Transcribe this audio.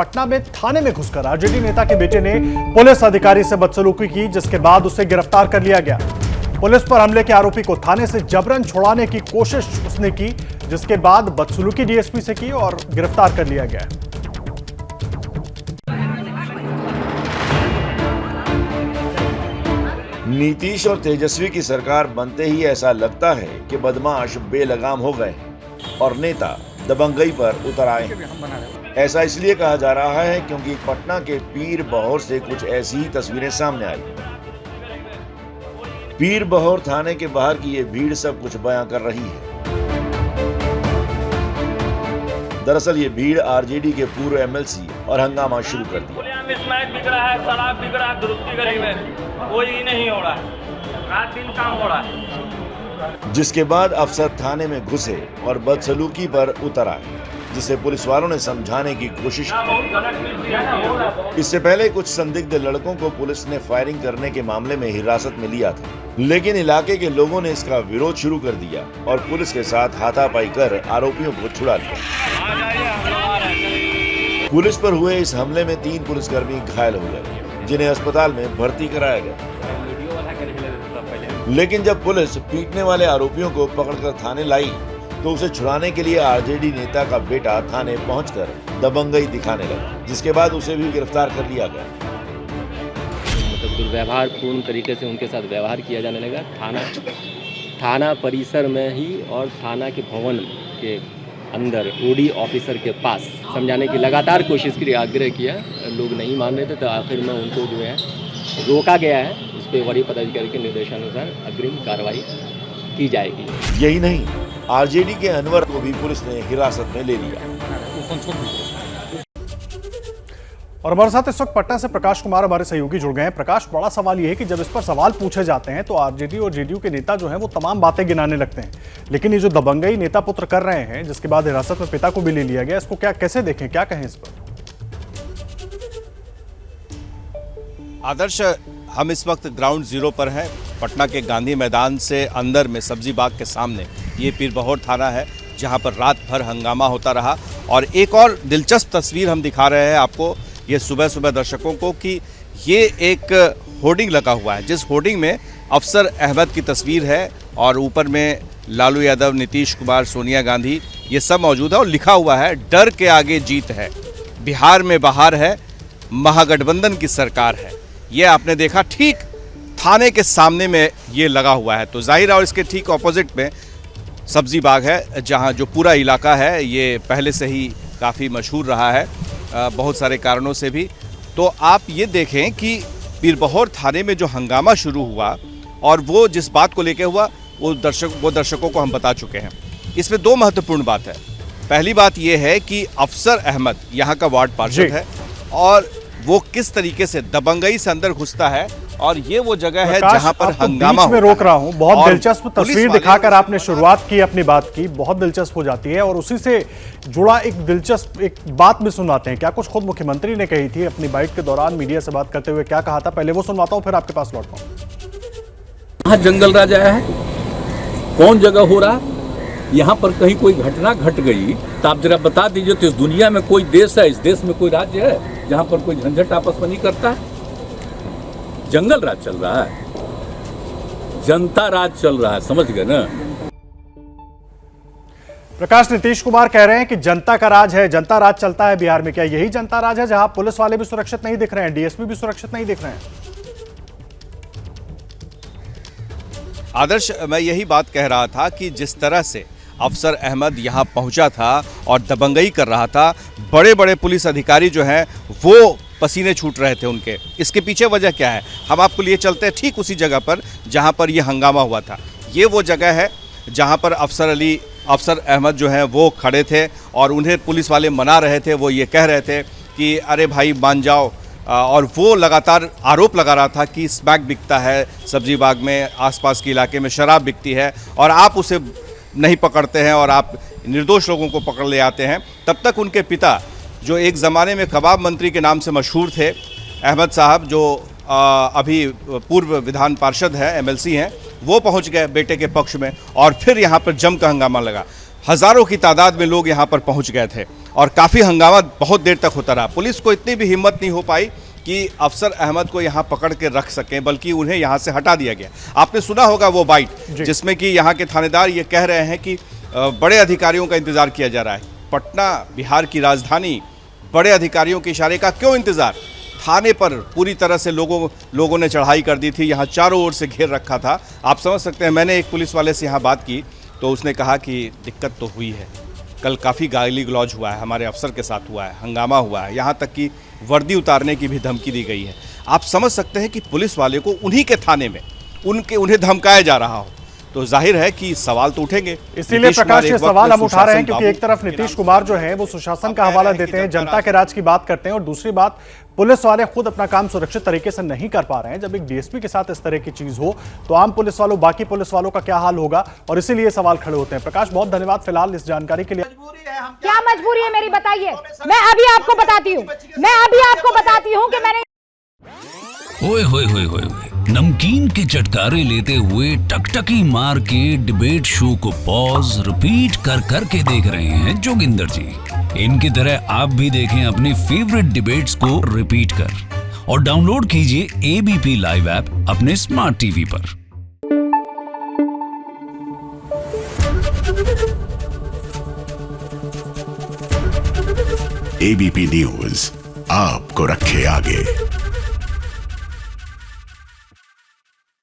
पटना में थाने में घुसकर आरजेडी नेता के बेटे ने पुलिस अधिकारी से बदसलूकी की, जिसके बाद उसे गिरफ्तार कर लिया गया। पुलिस पर हमले के आरोपी को थाने से जबरन छुड़ाने की कोशिश उसने की, जिसके बाद बदसलूकी डीएसपी से की और गिरफ्तार कर लिया गया। नीतीश और तेजस्वी की सरकार बनते ही ऐसा लगता है कि बदमाश बेलगाम हो गए और नेता दबंगई पर उतर आए हैं। ऐसा इसलिए कहा जा रहा है क्योंकि पटना के पीर बहोर से कुछ ऐसी ही तस्वीरें सामने आई। पीर बहोर थाने के बाहर की ये भीड़ सब कुछ बयां कर रही है। दरअसल ये भीड़ आरजेडी के पूर्व एमएलसी और हंगामा शुरू कर दिया। स्मैक बिक रहा है, शराब बिक रहा है, दुरुस्ती गली में कोई नहीं हो रहा है, रात दिन काम हो रहा है। जिसके बाद अफसर थाने में घुसे और बदसलूकी पर उतर आए, जिसे पुलिस वालों ने समझाने की कोशिश की। इससे पहले कुछ संदिग्ध लड़कों को पुलिस ने फायरिंग करने के मामले में हिरासत में लिया था, लेकिन इलाके के लोगों ने इसका विरोध शुरू कर दिया और पुलिस के साथ हाथापाई कर आरोपियों को छुड़ा लिया। पुलिस पर हुए इस हमले में 3 पुलिसकर्मी घायल हो गए, जिन्हें अस्पताल में भर्ती कराया गया। लेकिन जब पुलिस पीटने वाले आरोपियों को पकड़कर थाने लाई तो उसे छुड़ाने के लिए आरजेडी नेता का बेटा थाने पहुंचकर दबंगई दिखाने लगा, जिसके बाद उसे भी गिरफ्तार कर लिया गया। मतलब दुर्व्यवहारपूर्ण तरीके से उनके साथ व्यवहार किया जाने लगा थाना परिसर में ही, और थाना के भवन के अंदर ओडी ऑफिसर के पास समझाने की लगातार कोशिश की, आग्रह किया। लोग नहीं मान रहे थे तो आखिर में उनको जो है रोका गया है। इस पर वरीय पदाधिकारी के निर्देशानुसार अग्रिम कार्रवाई की जाएगी। यही नहीं, आरजेडी के अनवर को भी पुलिस ने हिरासत में ले लिया। और हमारे साथ इस वक्त पटना से प्रकाश कुमार हमारे सहयोगी जुड़ गए हैं। प्रकाश, बड़ा सवाल यह है कि जब इस पर सवाल पूछे जाते हैं तो आरजेडी और जेडीयू के नेता जो हैं वो तमाम बातें गिनाने लगते हैं, लेकिन ये जो दबंगई नेता पुत्र कर रहे हैं, जिसके बाद हिरासत में पिता को भी ले लिया गया, इसको कैसे देखें, क्या कहें इस पर? आदर्श, हम इस वक्त ग्राउंड जीरो पर हैं, पटना के गांधी मैदान से अंदर में सब्जी बाग के सामने ये पीर बहोर थाना है, जहां पर रात भर हंगामा होता रहा। और एक और दिलचस्प तस्वीर हम दिखा रहे हैं आपको ये सुबह सुबह दर्शकों को, कि ये एक होर्डिंग लगा हुआ है, जिस होर्डिंग में अफसर अहमद की तस्वीर है और ऊपर में लालू यादव, नीतीश कुमार, सोनिया गांधी, ये सब मौजूद है और लिखा हुआ है डर के आगे जीत है, बिहार में बहार है, महागठबंधन की सरकार है। ये आपने देखा ठीक थाने के सामने में ये लगा हुआ है। तो जाहिर है, और इसके ठीक ऑपोजिट में सब्जी बाग है, जहाँ जो पूरा इलाका है ये पहले से ही काफ़ी मशहूर रहा है बहुत सारे कारणों से भी। तो आप ये देखें कि पीर बहोर थाने में जो हंगामा शुरू हुआ और वो जिस बात को लेके हुआ वो दर्शकों को हम बता चुके हैं। इसमें 2 महत्वपूर्ण बात है। पहली बात ये है कि अफसर अहमद यहाँ का वार्ड पार्षद है और वो किस तरीके से दबंगई से अंदर घुसता है, और ये वो जगह है जहां पर हंगामा में रोक रहा हूं। बहुत दिलचस्प तस्वीर दिखाकर आपने शुरुआत की अपनी बात की, बहुत दिलचस्प हो जाती है, और उसी से जुड़ा एक दिलचस्प एक बात भी सुनवाते हैं। क्या कुछ खुद मुख्यमंत्री ने कही थी अपनी बाइट के दौरान मीडिया से बात करते हुए, क्या कहा था, पहले वो सुनवाता हूं फिर आपके पास लौटता हूं। यहाँ जंगल राज आया है, कौन जगह हो रहा, यहाँ पर कहीं कोई घटना घट गई तो आप जरा बता दीजिए। तो इस दुनिया में कोई देश है, इस देश में कोई राज्य है जहाँ पर कोई झंझट आपस में नहीं करता है? जंगल राज चल रहा है, जनता राज चल रहा है, समझ गए ना? प्रकाश, नीतीश कुमार कह रहे हैं कि जनता का राज है, जनता राज चलता है बिहार में। क्या यही जनता राज है जहां पुलिस वाले भी सुरक्षित नहीं दिख रहे हैं, डीएसपी भी सुरक्षित नहीं दिख रहे हैं? आदर्श, मैं यही बात कह रहा था कि जिस तरह से अफसर अहमद यहाँ पहुँचा था और दबंगई कर रहा था, बड़े बड़े पुलिस अधिकारी जो हैं वो पसीने छूट रहे थे उनके। इसके पीछे वजह क्या है, हम आपको लिए चलते हैं ठीक उसी जगह पर जहाँ पर ये हंगामा हुआ था। ये वो जगह है जहाँ पर अफसर अहमद जो हैं वो खड़े थे और उन्हें पुलिस वाले मना रहे थे। वो ये कह रहे थे कि अरे भाई मान जाओ, और वो लगातार आरोप लगा रहा था कि स्मैक बिकता है सब्जी बाग में, आसपास के इलाके में शराब बिकती है और आप उसे नहीं पकड़ते हैं और आप निर्दोष लोगों को पकड़ ले आते हैं। तब तक उनके पिता, जो एक ज़माने में कबाब मंत्री के नाम से मशहूर थे, अहमद साहब, जो अभी पूर्व विधान पार्षद हैं, एमएलसी हैं, वो पहुंच गए बेटे के पक्ष में और फिर यहाँ पर जम का हंगामा लगा। हज़ारों की तादाद में लोग यहाँ पर पहुँच गए थे और काफ़ी हंगामा बहुत देर तक होता रहा। पुलिस को इतनी भी हिम्मत नहीं हो पाई कि अफसर अहमद को यहाँ पकड़ के रख सकें, बल्कि उन्हें यहाँ से हटा दिया गया। आपने सुना होगा वो बाइट जिसमें कि यहाँ के थानेदार ये कह रहे हैं कि बड़े अधिकारियों का इंतज़ार किया जा रहा है। पटना बिहार की राजधानी, बड़े अधिकारियों के इशारे का क्यों इंतज़ार? थाने पर पूरी तरह से लोगों ने चढ़ाई कर दी थी, यहाँ चारों ओर से घेर रखा था। आप समझ सकते हैं, मैंने एक पुलिस वाले से यहाँ बात की तो उसने कहा कि दिक्कत तो हुई है, कल काफ़ी गाली गलौज हुआ है, हमारे अफसर के साथ हुआ है, हंगामा हुआ है, यहाँ तक कि वर्दी उतारने की भी धमकी दी गई है। आप समझ सकते हैं कि पुलिस वाले को उन्हीं के थाने में उन्हें धमकाया जा रहा हो, तो जाहिर है कि सवाल तो उठेंगे। इसीलिए प्रकाश ये सवाल हम उठा रहे हैं क्योंकि एक तरफ नीतीश कुमार जो है वो सुशासन का हवाला देते हैं, जनता के राज की बात करते हैं, और दूसरी बात पुलिस वाले खुद अपना काम सुरक्षित तरीके से नहीं कर पा रहे हैं। जब एक डीएसपी के साथ इस तरह की चीज हो तो आम पुलिस वालों, बाकी पुलिस वालों का क्या हाल होगा, और इसीलिए सवाल खड़े होते हैं। प्रकाश, बहुत धन्यवाद फिलहाल इस जानकारी के लिए। क्या मजबूरी है मेरी, बताइए। मैं अभी आपको बताती हूँ कि मैंने ओए होए होए होए नमकीन के चटकारे लेते हुए टकटकी मार के डिबेट शो को पॉज रिपीट कर करके देख रहे हैं जोगिंदर जी। इनकी तरह आप भी देखें अपनी फेवरेट डिबेट्स को रिपीट कर, और डाउनलोड कीजिए एबीपी लाइव ऐप अपने स्मार्ट टीवी पर। एबीपी न्यूज आपको रखे आगे।